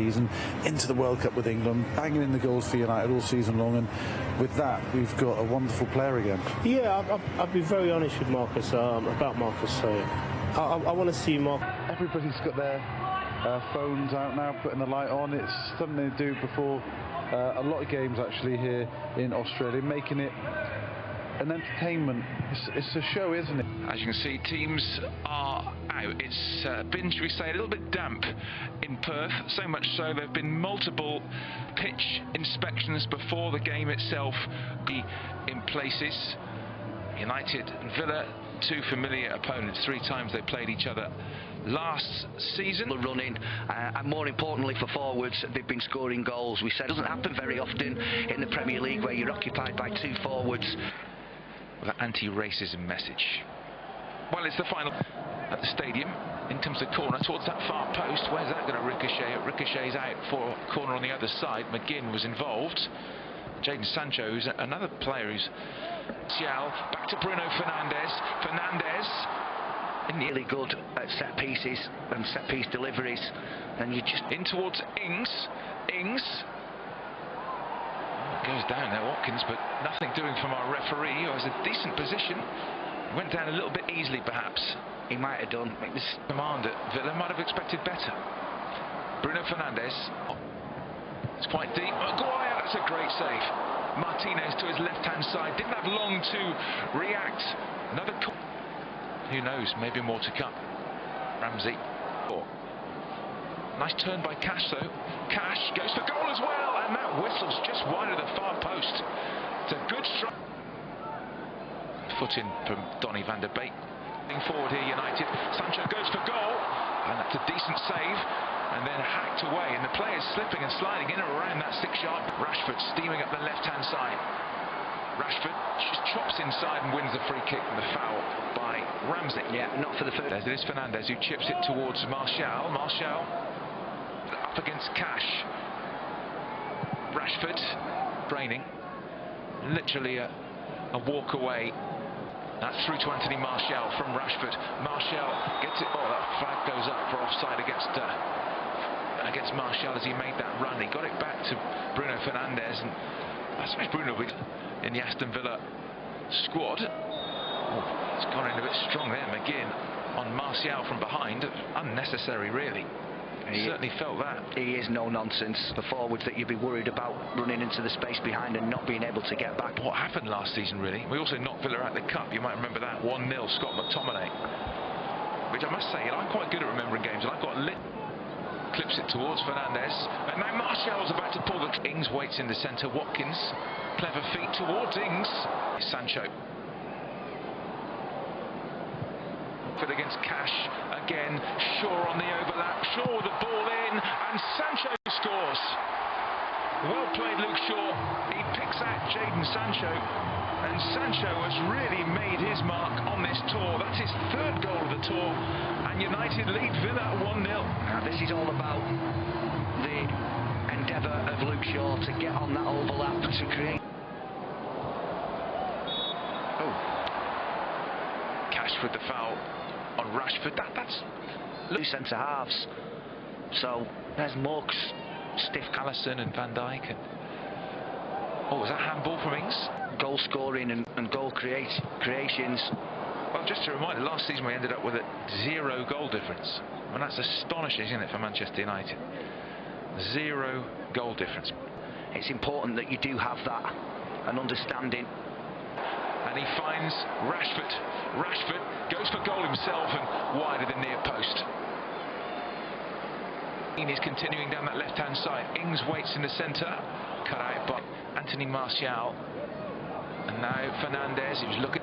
and into the World Cup with England, banging in the goals for United all season long, and with that we've got a wonderful player again. Yeah, I'll be very honest with Marcus about Marcus. So I want to see Marcus. Everybody's got their phones out now, putting the light on. It's something they do before a lot of games actually here in Australia, making it an entertainment. It's a show, isn't it? As you can see, teams are out. It's been, shall we say, a little bit damp in Perth, so much so there have been multiple pitch inspections before the game itself in places. United and Villa, two familiar opponents, 3 times they played each other last season. Running, and more importantly for forwards, they've been scoring goals. We said it doesn't happen very often in the Premier League where you're occupied by 2 forwards. With an anti-racism message. Well, it's the final at the stadium. In terms of corner towards that far post. Where's that going to ricochet? It ricochets out for a corner on the other side. McGinn was involved. Jadon Sancho, who's another player who's back to Bruno Fernandes Really good at set pieces and set piece deliveries, and you just in towards Ings goes down there, Watkins, but nothing doing from our referee, who has a decent position. Went down a little bit easily, perhaps. He might have done. This command at Villa might have expected better. Bruno Fernandes. It's quite deep. Maguire, that's a great save. Martinez to his left-hand side. Didn't have long to react. Another. Who knows? Maybe more to come. Ramsey. Nice turn by Cash, though. Cash goes for goal as well, and that whistle's just wide of the far post. It's a good strike. Foot in from Donny van der Beek. Forward here, United. Sancho goes for goal, and that's a decent save, and then hacked away, and the player's slipping and sliding in and around that 6-yard. Rashford steaming up the left-hand side. Rashford just chops inside and wins the free kick from the foul by Ramsey. Yeah, not for the first. There's this Fernandes who chips it towards Martial. Martial up against Cash. Rashford training, literally a walk away. That's through to Anthony Martial from Rashford. Martial gets it. Oh, that flag goes up for offside against Martial as he made that run. He got it back to Bruno Fernandes, and I suppose Bruno will be in the Aston Villa squad. Oh, it's gone in a bit strong there. McGinn on Martial from behind. Unnecessary, really. He certainly felt that. He is no nonsense. The forwards that you'd be worried about running into the space behind and not being able to get back. What happened last season, really? We also knocked Villa out of the cup. You might remember that 1-0 Scott McTominay. Which I must say, I'm quite good at remembering games, and I've got clips it towards Fernandes, and now Martial's about to pull the. Ings waits in the centre. Watkins, clever feet towards Ings. Sancho. Against Cash again. Shaw on the overlap. Shaw with the ball in, and Sancho scores. Well played, Luke Shaw. He picks out Jadon Sancho, and Sancho has really made his mark on this tour. That's his 3rd goal of the tour, and United lead Villa 1-0. Now this is all about the endeavour of Luke Shaw to get on that overlap to create. Oh, Cash with the foul on Rashford. That's Two centre halves. So there's Morks, stiff. Allison and Van Dijk. And oh, was that handball from Ings? Goal scoring and goal creations. Well, just a reminder, last season we ended up with a 0 goal difference. I mean, that's astonishing, isn't it, for Manchester United? 0 goal difference. It's important that you do have that, an understanding. And he finds Rashford. Rashford goes for goal himself and wide of the near post. He's continuing down that left-hand side. Ings waits in the centre. Cut out by Anthony Martial. And now Fernandes. He was looking.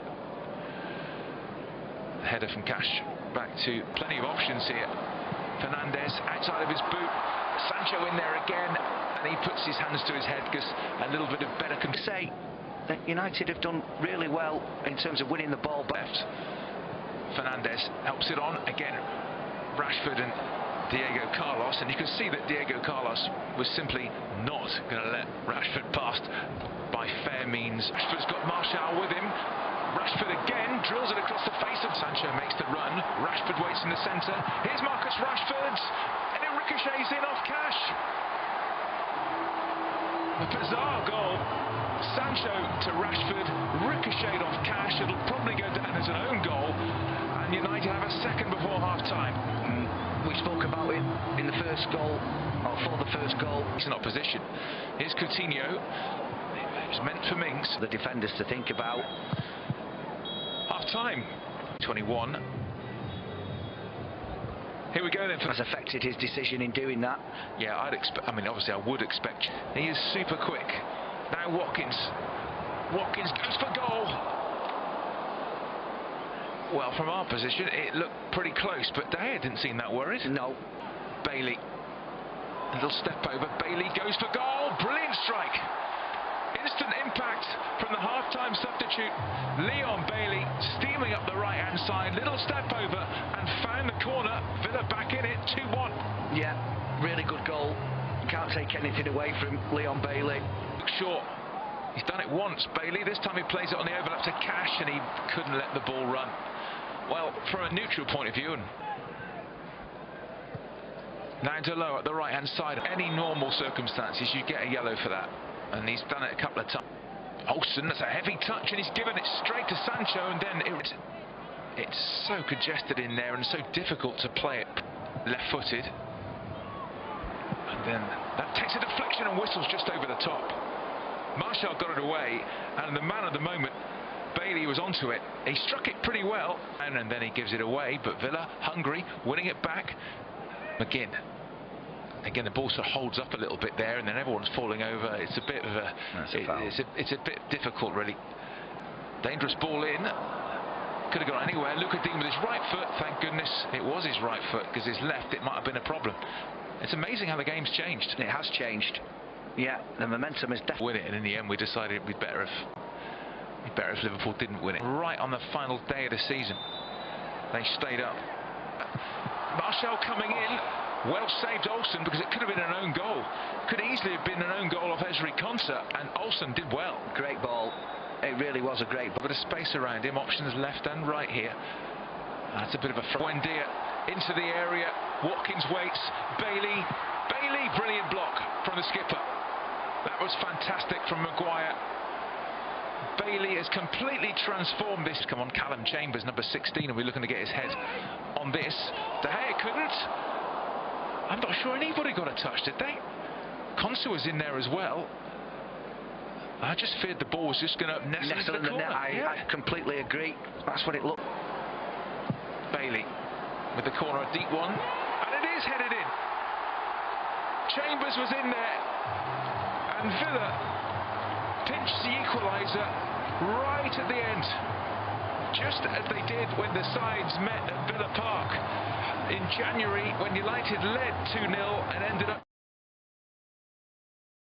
Header from Cash. Back to plenty of options here. Fernandes outside of his boot. Sancho in there again. And he puts his hands to his head because a little bit of better control. Say that United have done really well in terms of winning the ball back. Fernandes helps it on again. Rashford and Diego Carlos, and you can see that Diego Carlos was simply not going to let Rashford past by fair means. Rashford's got Martial with him. Rashford again drills it across the face of Sancho, makes the run. Rashford waits in the centre. Here's Marcus Rashford, and it ricochets in off Cash. A bizarre goal. Sancho to Rashford, ricocheted off Cash. It'll probably go down as an own goal, and United have a second before half-time. We spoke about it in the first goal, or for the first goal. He's in opposition. Here's Coutinho. It's meant for Mings. The defenders to think about. Half-time. 21. Here we go then. Has affected his decision in doing that. Yeah, I mean, obviously I would expect. He is super quick. Now Watkins. Watkins goes for goal. Well, from our position, it looked pretty close, but De Gea didn't seem that worried. No. Bailey. A little step over. Bailey goes for goal. Brilliant strike. Instant impact from the half-time substitute. Leon Bailey steaming up the right-hand side. Little step over and found the corner. Villa back in it. 2-1. Yeah, really good goal. Can't take anything away from Leon Bailey. Short. He's done it once, Bailey. This time he plays it on the overlap to Cash, and he couldn't let the ball run. Well, from a neutral point of view, and now Delo at the right-hand side. Any normal circumstances, you get a yellow for that, and he's done it a couple of times. Olsen, that's a heavy touch, and he's given it straight to Sancho, and then it's so congested in there and so difficult to play it left-footed. And then that takes a deflection and whistles just over the top. Martial got it away, and the man of the moment, Bailey, was onto it. He struck it pretty well, and then he gives it away. But Villa, hungry, winning it back. McGinn. Again, the ball sort of holds up a little bit there, and then everyone's falling over. It's a bit of a, it's a bit difficult, really. Dangerous ball in. Could have gone anywhere. Luka Dean with his right foot. Thank goodness it was his right foot, because his left, it might have been a problem. It's amazing how the game's changed. It has changed. Yeah, the momentum is definitely win it, and in the end we decided it'd be better if Liverpool didn't win it. Right on the final day of the season, they stayed up. Martial coming in, well saved Olsen, because it could have been an own goal. Could easily have been an own goal off Ezri Konsa, and Olsen did well. Great ball. It really was a great ball. A bit of space around him, options left and right here. That's a bit of a Buendia into the area. Watkins waits. Bailey, brilliant block from the skipper. That was fantastic from Maguire. Bailey has completely transformed this. Come on, Callum Chambers, number 16, and we're looking to get his head on this. De Gea couldn't. I'm not sure anybody got a touch, did they? Konsa was in there as well. I just feared the ball was just going to nestle in the corner. I completely agree. That's what it looked. Bailey with the corner, a deep one, and it is headed in. Chambers was in there, and Villa pinched the equaliser right at the end, just as they did when the sides met at Villa Park in January, when United led 2-0 and ended up